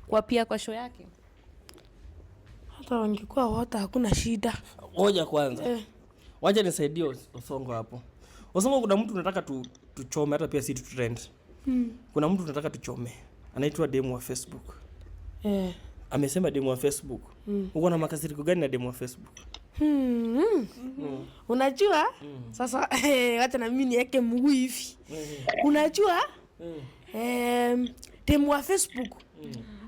kwa pia kwa show yake? Hata wangekuwa wote hakuna shida. Ngoja kwanza. Wacha nisaidie Osongo hapo. Osongo, kuna mtu unataka tuchome hata pia si tu trend. Kuna mtu unataka tuchome. Anaitwa demo wa Facebook. Amesema demo wa Facebook. Uko na makasiriko gani na demo wa Facebook? Unajua? Sasa wacha na mimi niweke mguu hivi. Unajua? Demo wa Facebook.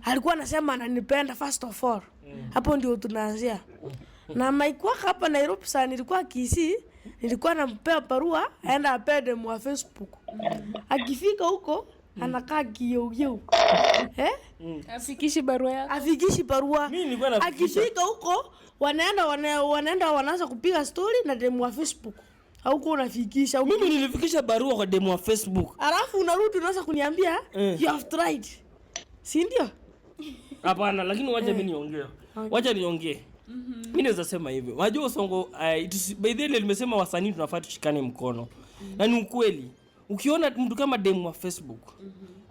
Alikuwa anasema ananipenda first of all. Hapo ndio tunaanzia. Na maikuwa hapa Nairobi sana nilikuwa Kisii, nilikuwa nampea barua aenda apee demo wa Facebook. Akifika huko anakaa kiyo. Afikishi barua yako. Afikishi barua. Mimi nilikuwa nafikisha. Akifika huko wanaanza kupiga story na demo wa Facebook. Hauko unafikisha. Mimi nilifikisha barua kwa demo wa Facebook. Alafu unarudi unaanza kuniambia you have tried. Si ndio? Hapana, lakini wacha mimi niongee. Wacha niongee. Mimi naweza sema hivyo. Wajua Osongo, by the way nimesema wasanii tunafaa tushikane mkono. Na ni ukweli. Ukiona mtu kama demo wa Facebook,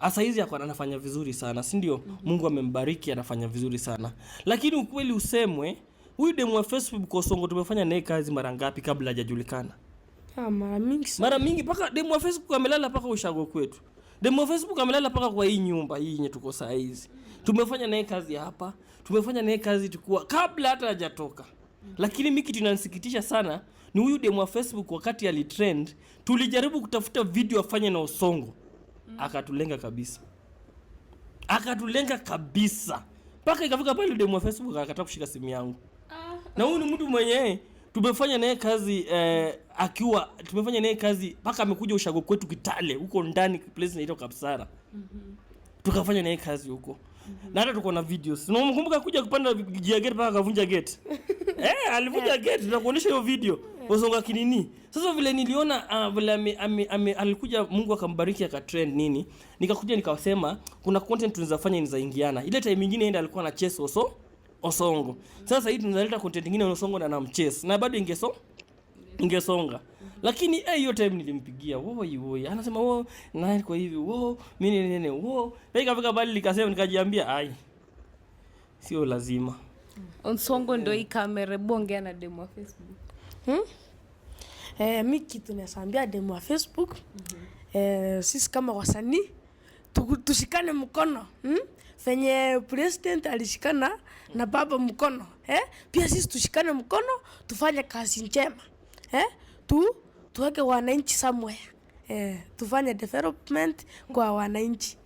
asa hizi anafanya vizuri sana, si ndio? Mungu amembariki, anafanya vizuri sana. Lakini ukweli usemwe, huyu demo wa Facebook Osongo tumefanya naye kazi mara ngapi kabla hajajulikana? Mara mingi sana. Mara mingi paka demo wa Facebook amelala paka ushago kwetu. Demo wa Facebook amelala paka kwa hii nyumba hii yenye tuko saa hizi. Tumefanya naye kazi hapa, tumefanya naye kazi tukua kabla hata hajatoka. Lakini mimi kitu inanisikitisha sana ni huyu demo wa Facebook wakati alitrend, tulijaribu kutafuta video afanye na Osongo. Akatulenga kabisa. Akatulenga kabisa. Paka ikafika pale demo wa Facebook akakataa kushika simu yangu. Na huyu ni mtu mwenyewe tumefanya naye kazi tumefanya naye kazi paka amekuja ushago kwetu Kitale huko ndani place inaitwa Kapsara. Tukafanya naye kazi huko. Na hata tuko na videos. Unamkumbuka kuja kupanda gate paka kavunja gate. Alivunja gate, tunakuonesha hiyo video. Osongo kinini. Sasa vile niliona vile alikuja Mungu akambariki akatrend nini, nikakuja nikasema kuna content tunaweza fanya inaingiana. Ile time nyingine enda alikuwa na chase Osongo. Sasa hii tunaleta content nyingine Osongo na namchase. Na bado ingesonga. Lakini hiyo time nilimpigia woi anasema na kwa hivi mimi nene ikafika bali nikasema nikajiambia sio lazima. Osongo ndio hii kamera bonge na demo wa Facebook. Mimi kitu nasambia demo wa Facebook. Sisi kama wasanii tushikane mkono. Fenye president alishikana na baba mkono. Pia sisi tushikane mkono tufanye kazi njema. Tuweke wananchi somewhere. Tufanye development kwa wananchi.